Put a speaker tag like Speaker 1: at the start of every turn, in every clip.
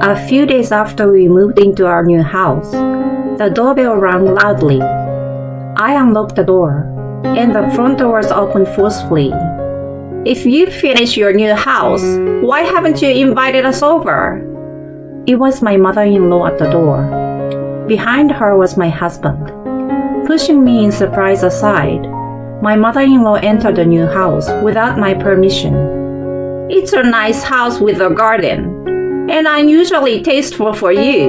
Speaker 1: A few days after we moved into our new house, the doorbell rang loudly. I unlocked the door, and the front doors opened forcefully. "If you finished your new house, why haven't you invited us over?" It was my mother-in-law at the door. Behind her was my husband. Pushing me in surprise aside, my mother-in-law entered the new house without my permission. "It's a nice house with a garden, and unusually tasteful for you.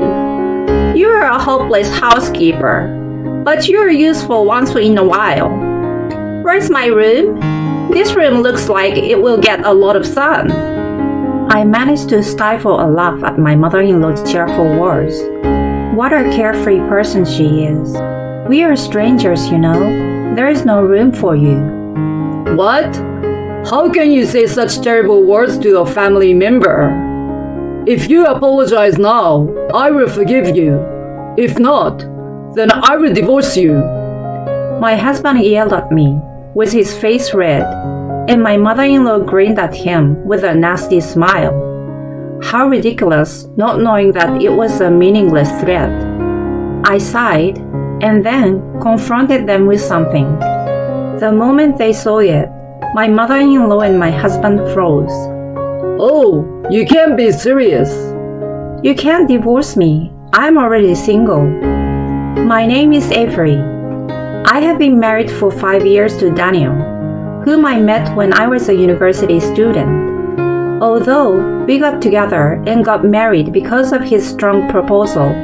Speaker 1: You're a hopeless housekeeper, but you're useful once in a while. Where's my room? This room looks like it will get a lot of sun." I managed to stifle a laugh at my mother-in-law's cheerful words. What a carefree person she is. "We are strangers, you know. There is no room for you."
Speaker 2: What? How can you say such terrible words to a family member? If you apologize now, I will forgive you. If not, then I will divorce you.
Speaker 1: My husband yelled at me, with his face red, and my mother-in-law grinned at him with a nasty smile. How ridiculous, not knowing that it was a meaningless threat. I sighed, and then confronted them with something. The moment they saw it, my mother-in-law and my husband froze.
Speaker 2: Oh, you can't be serious.
Speaker 1: "You can't divorce me. I'm already single." My name is Avery. I have been married for 5 years to Daniel, whom I met when I was a university student. Although we got together and got married because of his strong proposal,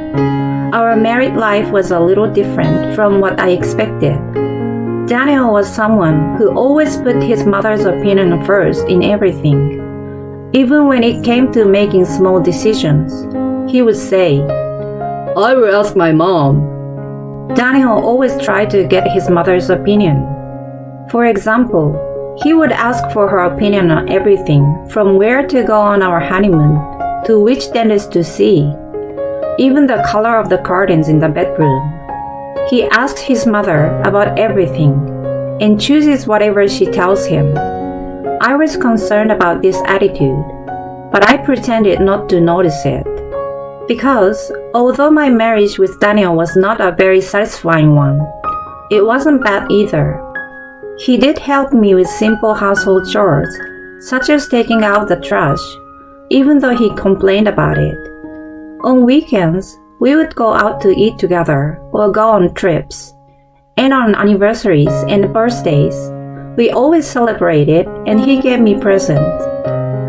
Speaker 1: our married life was a little different from what I expected. Daniel was someone who always put his mother's opinion first in everything. Even when it came to making small decisions, he would say,
Speaker 2: I will ask my mom.
Speaker 1: Daniel always tried to get his mother's opinion. For example, he would ask for her opinion on everything from where to go on our honeymoon to which dentist to see, even the color of the curtains in the bedroom. He asks his mother about everything and chooses whatever she tells him. I was concerned about this attitude, but I pretended not to notice it. Because although my marriage with Daniel was not a very satisfying one, it wasn't bad either. He did help me with simple household chores, such as taking out the trash, even though he complained about it. On weekends, we would go out to eat together or go on trips. And on anniversaries and birthdays, we always celebrated and he gave me presents.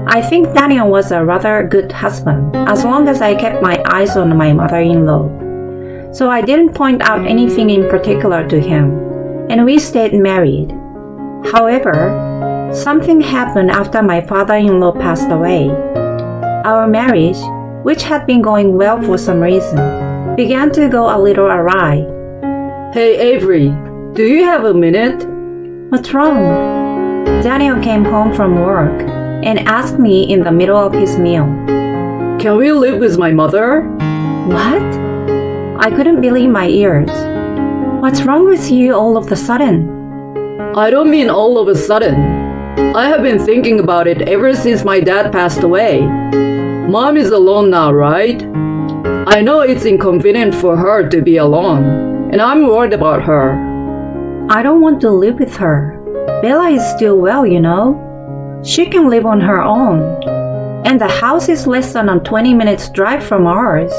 Speaker 1: I think Daniel was a rather good husband as long as I kept my eyes on my mother-in-law. So I didn't point out anything in particular to him, and we stayed married. However, something happened after my father-in-law passed away. Our marriage, which had been going well for some reason, began to go a little awry.
Speaker 2: Hey Avery, do you have a minute?
Speaker 1: What's wrong? Daniel came home from work and asked me in the middle of his meal.
Speaker 2: Can we live with my mother?
Speaker 1: What? I couldn't believe my ears. What's wrong with you all of a sudden?
Speaker 2: I don't mean all of a sudden. I have been thinking about it ever since my dad passed away. Mom is alone now, right? I know it's inconvenient for her to be alone, and I'm worried about her.
Speaker 1: I don't want to live with her. Bella is still well, you know. She can live on her own. And the house is less than a 20 minutes drive from ours.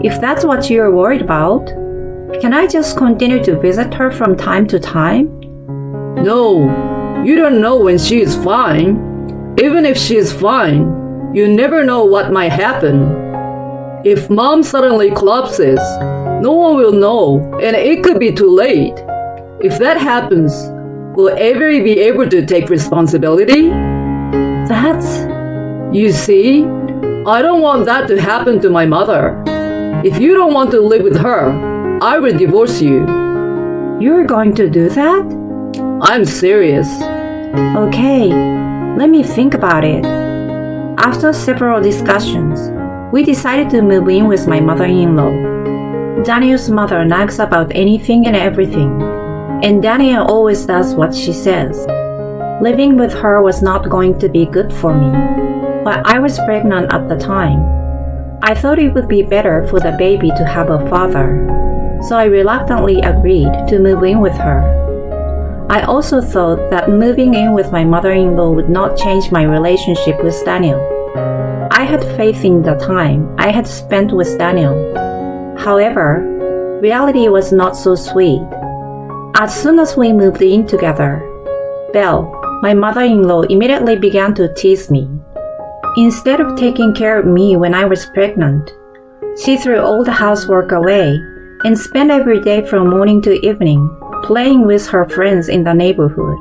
Speaker 1: If that's what you're worried about, can I just continue to visit her from time to time?
Speaker 2: No, you don't know when she is fine. Even if she is fine, you never know what might happen. If mom suddenly collapses, no one will know, and it could be too late. If that happens, will Avery be able to take responsibility? You see, I don't want that to happen to my mother. If you don't want to live with her, I will divorce you.
Speaker 1: You're going to do that?
Speaker 2: I'm serious.
Speaker 1: Okay, let me think about it. After several discussions, we decided to move in with my mother-in-law. Daniel's mother nags about anything and everything, and Daniel always does what she says. Living with her was not going to be good for me, but I was pregnant at the time. I thought it would be better for the baby to have a father, so I reluctantly agreed to move in with her. I also thought that moving in with my mother-in-law would not change my relationship with Daniel. I had faith in the time I had spent with Daniel. However, reality was not so sweet. As soon as we moved in together, Belle, my mother-in-law, immediately began to tease me. Instead of taking care of me when I was pregnant, she threw all the housework away and spent every day from morning to evening playing with her friends in the neighborhood.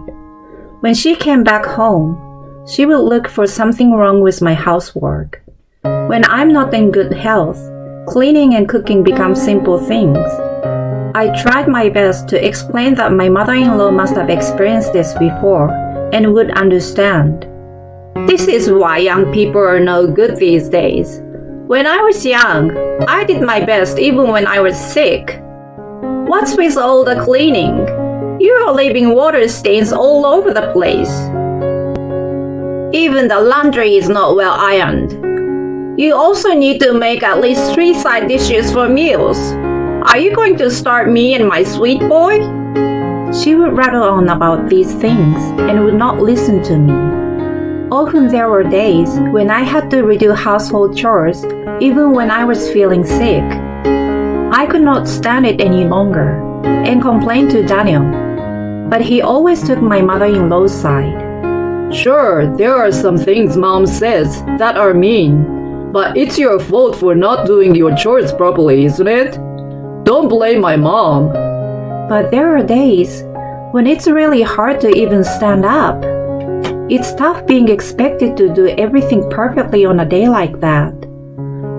Speaker 1: When she came back home, she would look for something wrong with my housework. When I'm not in good health, cleaning and cooking become simple things. I tried my best to explain that my mother-in-law must have experienced this before and would understand. This is why young people are no good these days. When I was young, I did my best even when I was sick. What's with all the cleaning? You are leaving water stains all over the place. Even the laundry is not well ironed. You also need to make at least 3 side dishes for meals. Are you going to start me and my sweet boy? She would rattle on about these things and would not listen to me. Often there were days when I had to redo household chores even when I was feeling sick. I could not stand it any longer and complained to Daniel, but he always took my mother-in-law's side.
Speaker 2: Sure, there are some things Mom says that are mean, but it's your fault for not doing your chores properly, isn't it? Don't blame my mom.
Speaker 1: But there are days when it's really hard to even stand up. It's tough being expected to do everything perfectly on a day like that.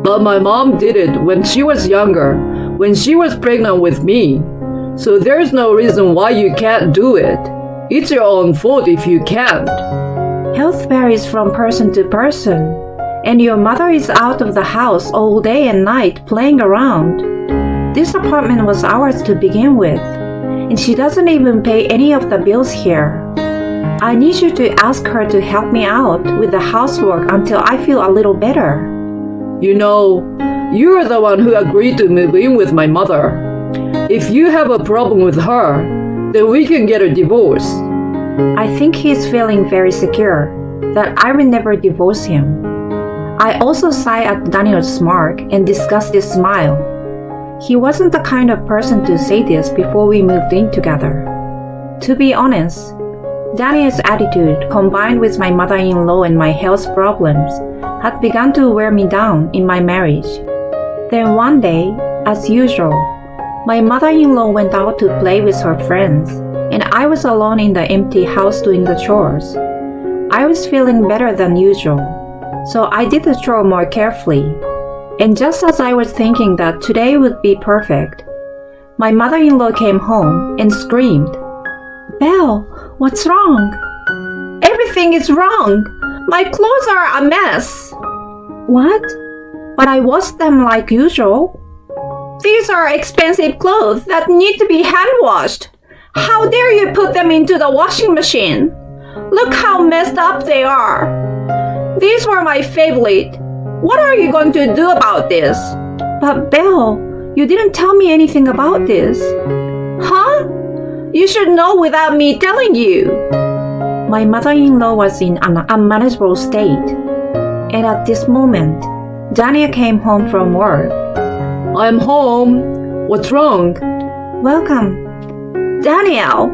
Speaker 2: But my mom did it when she was younger, when she was pregnant with me. So there's no reason why you can't do it. It's your own fault if you can't.
Speaker 1: Health varies from person to person, and your mother is out of the house all day and night playing around. This apartment was ours to begin with, and she doesn't even pay any of the bills here. I need you to ask her to help me out with the housework until I feel a little better.
Speaker 2: You know, you're the one who agreed to move in with my mother. If you have a problem with her, then we can get a divorce.
Speaker 1: I think he's feeling very secure that I will never divorce him. I also sighed at Daniel's smirk and disgusted smile. He wasn't the kind of person to say this before we moved in together. To be honest, Daniel's attitude, combined with my mother-in-law and my health problems, had begun to wear me down in my marriage. Then one day, as usual, my mother-in-law went out to play with her friends, and I was alone in the empty house doing the chores. I was feeling better than usual, so I did the chore more carefully. And just as I was thinking that today would be perfect, my mother-in-law came home and screamed, "Belle, what's wrong?" "Everything is wrong. My clothes are a mess." "What?" "But I washed them like usual." "These are expensive clothes that need to be hand-washed. How dare you put them into the washing machine? Look how messed up they are. These were my favorite. What are you going to do about this?" "But Belle, you didn't tell me anything about this." "Huh? You should know without me telling you." My mother-in-law was in an unmanageable state, and at this moment, Daniel came home from work.
Speaker 2: I'm home. What's wrong?
Speaker 1: "Welcome." "Daniel,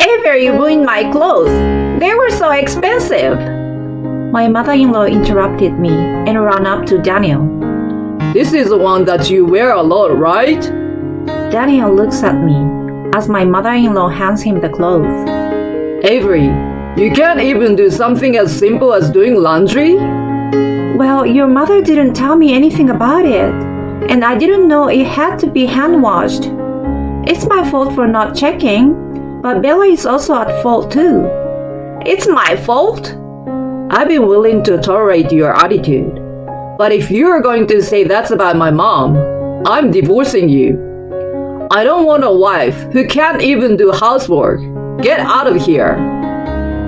Speaker 1: Avery ruined my clothes. They were so expensive." My mother-in-law interrupted me and ran up to Daniel.
Speaker 2: This is the one that you wear a lot, right?
Speaker 1: Daniel looks at me as my mother-in-law hands him the clothes.
Speaker 2: Avery, you can't even do something as simple as doing laundry?
Speaker 1: "Well, your mother didn't tell me anything about it, and I didn't know it had to be hand-washed. It's my fault for not checking, but Bella is also at fault too." "It's my fault?"
Speaker 2: I've been willing to tolerate your attitude. But if you're going to say that's about my mom, I'm divorcing you. I don't want a wife who can't even do housework. Get out of here.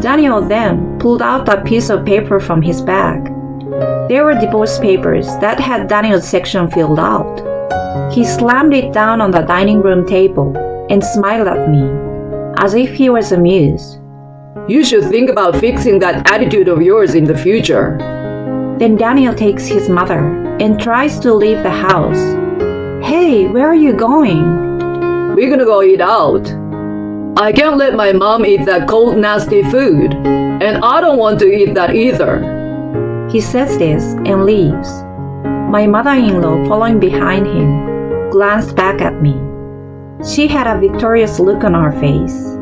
Speaker 1: Daniel then pulled out a piece of paper from his bag. There were divorce papers that had Daniel's section filled out. He slammed it down on the dining room table and smiled at me, as if he was amused.
Speaker 2: You should think about fixing that attitude of yours in the future.
Speaker 1: Then Daniel takes his mother and tries to leave the house. Hey, where are you going?
Speaker 2: We're gonna go eat out. I can't let my mom eat that cold, nasty food, and I don't want to eat that either.
Speaker 1: He says this and leaves. My mother-in-law, following behind him, glanced back at me. She had a victorious look on her face.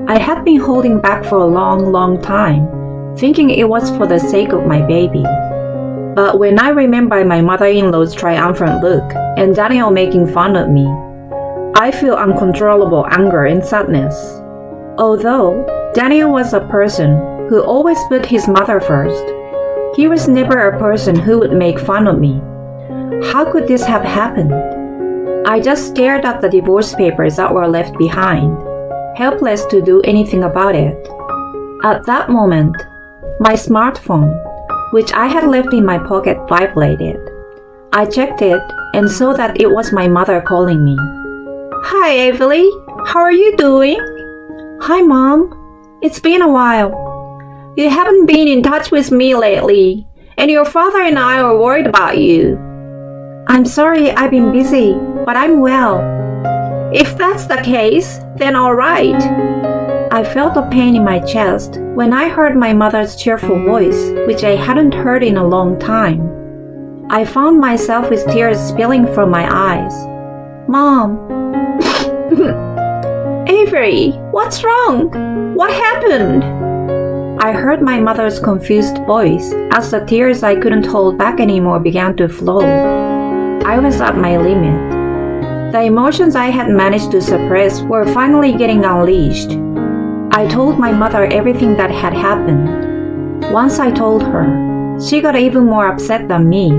Speaker 1: I had been holding back for a long time, thinking it was for the sake of my baby. But when I remember my mother-in-law's triumphant look and Daniel making fun of me, I feel uncontrollable anger and sadness. Although Daniel was a person who always put his mother first, he was never a person who would make fun of me. How could this have happened? I just stared at the divorce papers that were left behind, helpless to do anything about it. At that moment, my smartphone, which I had left in my pocket, vibrated. I checked it and saw that it was my mother calling me. Hi, Avery. How are you doing? Hi, Mom. It's been a while. You haven't been in touch with me lately, and your father and I are worried about you. I'm sorry I've been busy, but I'm well. If that's the case, then all right. I felt a pain in my chest when I heard my mother's cheerful voice, which I hadn't heard in a long time. I found myself with tears spilling from my eyes. Mom. Avery, what's wrong? What happened? I heard my mother's confused voice as the tears I couldn't hold back anymore began to flow. I was at my limit. The emotions I had managed to suppress were finally getting unleashed. I told my mother everything that had happened. Once I told her, she got even more upset than me.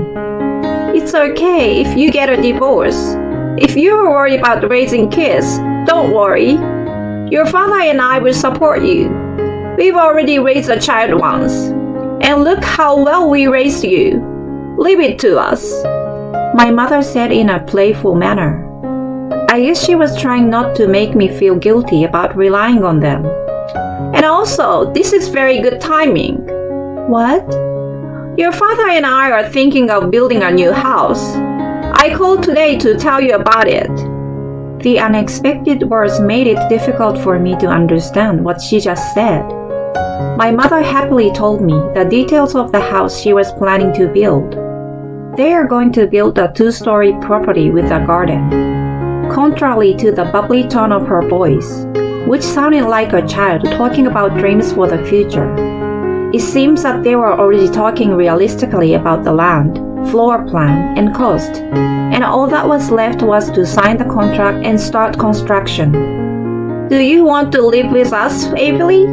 Speaker 1: It's okay if you get a divorce. If you're worried about raising kids, don't worry. Your father and I will support you. We've already raised a child once. And look how well we raised you. Leave it to us. My mother said in a playful manner. I guess she was trying not to make me feel guilty about relying on them. And also, this is very good timing. What? Your father and I are thinking of building a new house. I called today to tell you about it. The unexpected words made it difficult for me to understand what she just said. My mother happily told me the details of the house she was planning to build. They are going to build a 2-story property with a garden. Contrary to the bubbly tone of her voice, which sounded like a child talking about dreams for the future, it seems that they were already talking realistically about the land, floor plan, and cost, and all that was left was to sign the contract and start construction. Do you want to live with us, Avery?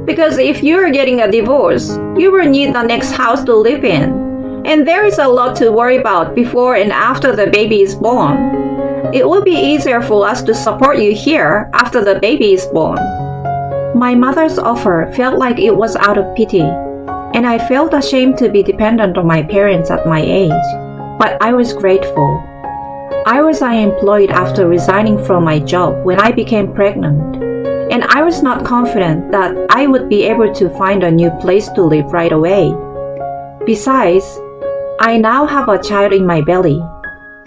Speaker 1: Because if you're getting a divorce, you will need the next house to live in, and there is a lot to worry about before and after the baby is born. It will be easier for us to support you here after the baby is born. My mother's offer felt like it was out of pity, and I felt ashamed to be dependent on my parents at my age, but I was grateful. I was unemployed after resigning from my job when I became pregnant, and I was not confident that I would be able to find a new place to live right away. Besides, I now have a child in my belly.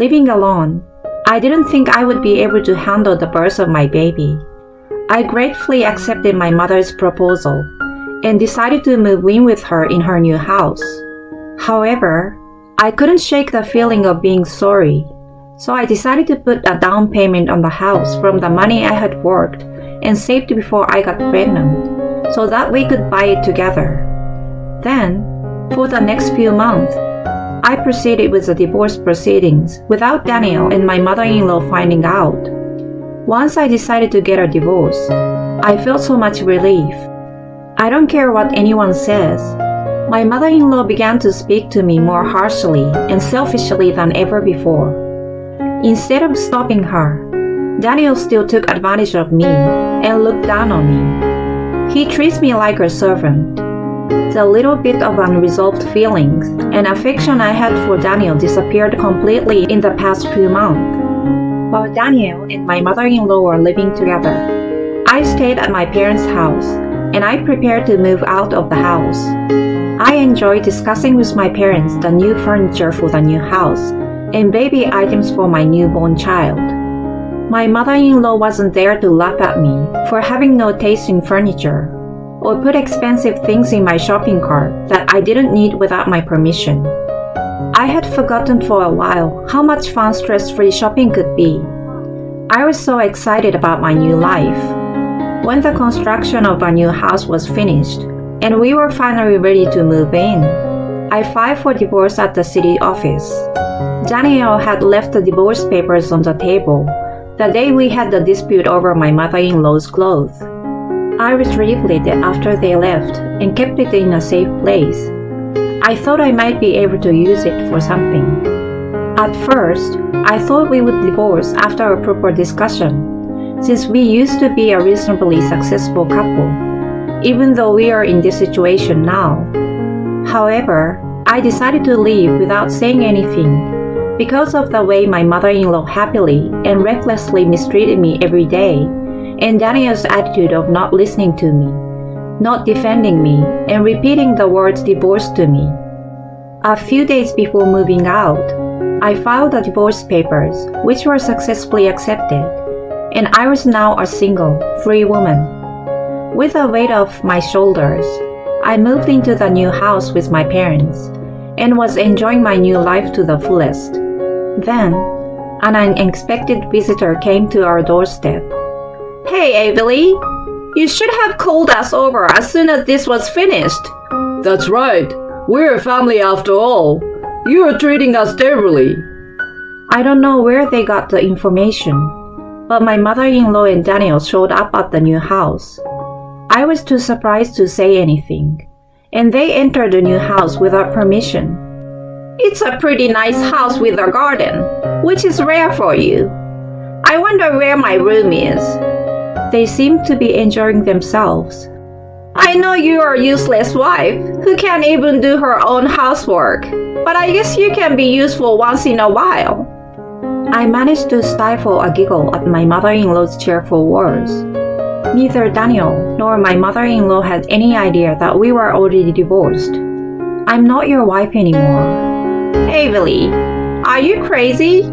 Speaker 1: Living alone, I didn't think I would be able to handle the birth of my baby. I gratefully accepted my mother's proposal and decided to move in with her in her new house. However, I couldn't shake the feeling of being sorry, so I decided to put a down payment on the house from the money I had worked and saved before I got pregnant, so that we could buy it together. Then, for the next few months, I proceeded with the divorce proceedings without Daniel and my mother-in-law finding out. Once I decided to get a divorce, I felt so much relief. I don't care what anyone says. My mother-in-law began to speak to me more harshly and selfishly than ever before. Instead of stopping her, Daniel still took advantage of me and looked down on me. He treats me like a servant. The little bit of unresolved feelings and affection I had for Daniel disappeared completely in the past few months. While Daniel and my mother-in-law were living together, I stayed at my parents' house and I prepared to move out of the house. I enjoyed discussing with my parents the new furniture for the new house and baby items for my newborn child. My mother-in-law wasn't there to laugh at me for having no taste in furniture or put expensive things in my shopping cart that I didn't need without my permission. I had forgotten for a while how much fun stress-free shopping could be. I was so excited about my new life. When the construction of our new house was finished and we were finally ready to move in, I filed for divorce at the city office. Daniel had left the divorce papers on the table the day we had the dispute over my mother-in-law's clothes. I retrieved it after they left and kept it in a safe place. I thought I might be able to use it for something. At first, I thought we would divorce after a proper discussion, since we used to be a reasonably successful couple, even though we are in this situation now. However, I decided to leave without saying anything because of the way my mother-in-law happily and recklessly mistreated me every day, and Daniel's attitude of not listening to me, not defending me, and repeating the words divorce to me. A few days before moving out, I filed the divorce papers, which were successfully accepted, and I was now a single, free woman. With the weight off my shoulders, I moved into the new house with my parents and was enjoying my new life to the fullest. Then, an unexpected visitor came to our doorstep. "Hey, Avery, you should have called us over as soon as this was finished."
Speaker 2: That's right. We're a family after all. You are treating us terribly.
Speaker 1: I don't know where they got the information, but my mother-in-law and Daniel showed up at the new house. I was too surprised to say anything, and they entered the new house without permission. "It's a pretty nice house with a garden, which is rare for you. I wonder where my room is." They seemed to be enjoying themselves. "I know you're a useless wife who can't even do her own housework, but I guess you can be useful once in a while." I managed to stifle a giggle at my mother-in-law's cheerful words. Neither Daniel nor my mother-in-law had any idea that we were already divorced. "I'm not your wife anymore." "Avery, are you crazy?"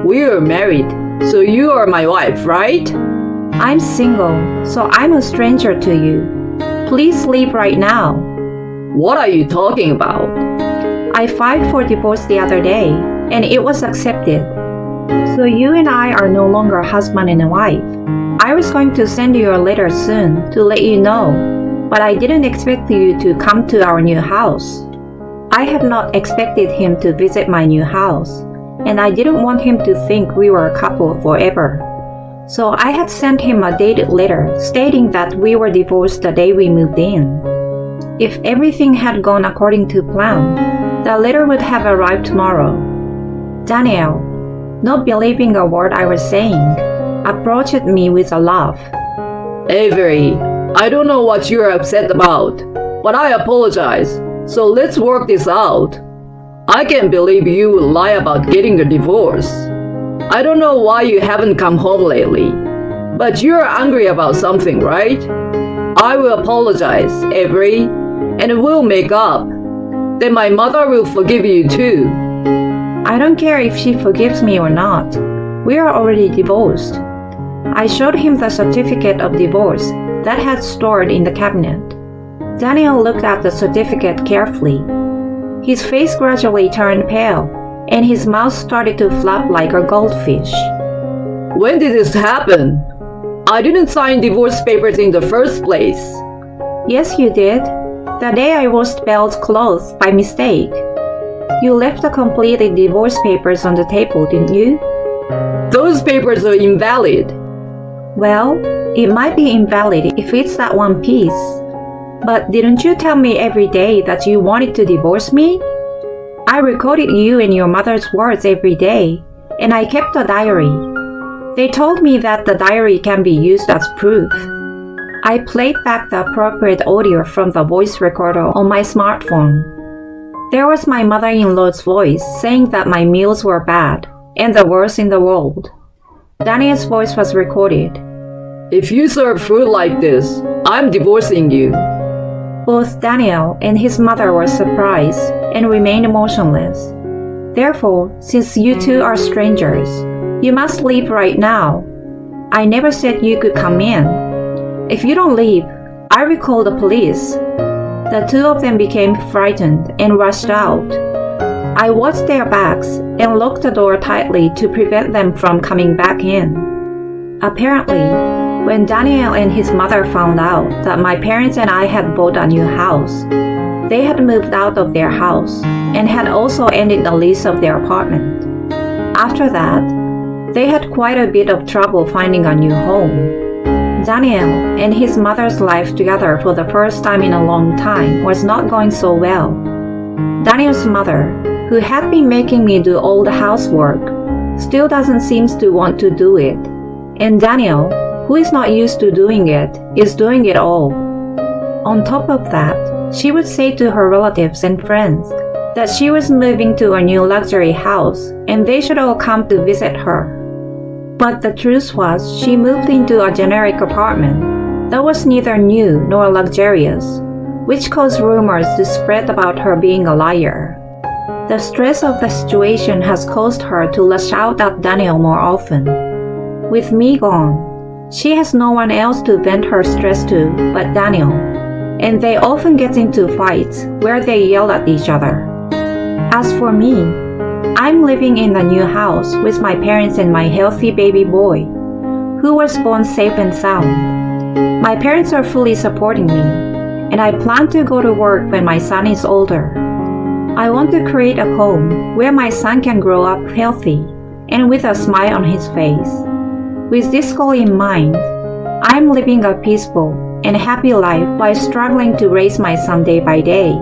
Speaker 2: We are married, so you are my wife, right?
Speaker 1: "I'm single, so I'm a stranger to you. Please leave right now."
Speaker 2: What are you talking about?
Speaker 1: I filed for divorce the other day, and it was accepted. So you and I are no longer husband and wife. I was going to send you a letter soon to let you know, but I didn't expect you to come to our new house. I had not expected him to visit my new house, and I didn't want him to think we were a couple forever. So I had sent him a dated letter stating that we were divorced the day we moved in. If everything had gone according to plan, the letter would have arrived tomorrow. Daniel, not believing a word I was saying, approached me with a laugh.
Speaker 2: Avery, I don't know what you're upset about, but I apologize. So let's work this out. I can't believe you would lie about getting a divorce. I don't know why you haven't come home lately, but you're angry about something, right? I will apologize, Avery, and we'll make up. Then my mother will forgive you too.
Speaker 1: I don't care if she forgives me or not. We are already divorced. I showed him the certificate of divorce that had stored in the cabinet. Daniel looked at the certificate carefully. His face gradually turned pale, and his mouth started to flap like a goldfish.
Speaker 2: When did this happen? I didn't sign divorce papers in the first place.
Speaker 1: Yes, you did. The day I washed Belle's clothes by mistake. You left the completed divorce papers on the table, didn't you?
Speaker 2: Those papers are invalid.
Speaker 1: Well, it might be invalid if it's that one piece. But didn't you tell me every day that you wanted to divorce me? I recorded you and your mother's words every day, and I kept a diary. They told me that the diary can be used as proof. I played back the appropriate audio from the voice recorder on my smartphone. There was my mother-in-law's voice saying that my meals were bad and the worst in the world. Daniel's voice was recorded.
Speaker 2: If you serve food like this, I'm divorcing you.
Speaker 1: Both Daniel and his mother were surprised and remained motionless. Therefore, since you two are strangers, you must leave right now. I never said you could come in. If you don't leave, I will call the police. The two of them became frightened and rushed out. I watched their backs and locked the door tightly to prevent them from coming back in. Apparently, when Daniel and his mother found out that my parents and I had bought a new house, they had moved out of their house and had also ended the lease of their apartment. After that, they had quite a bit of trouble finding a new home. Daniel and his mother's life together for the first time in a long time was not going so well. Daniel's mother, who had been making me do all the housework, still doesn't seem to want to do it. And Daniel, who is not used to doing it, is doing it all. On top of that, she would say to her relatives and friends that she was moving to a new luxury house and they should all come to visit her. But the truth was, she moved into a generic apartment that was neither new nor luxurious, which caused rumors to spread about her being a liar. The stress of the situation has caused her to lash out at Daniel more often. With me gone, she has no one else to vent her stress to but Daniel, and they often get into fights where they yell at each other. As for me, I'm living in a new house with my parents and my healthy baby boy, who was born safe and sound. My parents are fully supporting me, and I plan to go to work when my son is older. I want to create a home where my son can grow up healthy and with a smile on his face. With this goal in mind, I'm living a peaceful and happy life while struggling to raise my son day by day.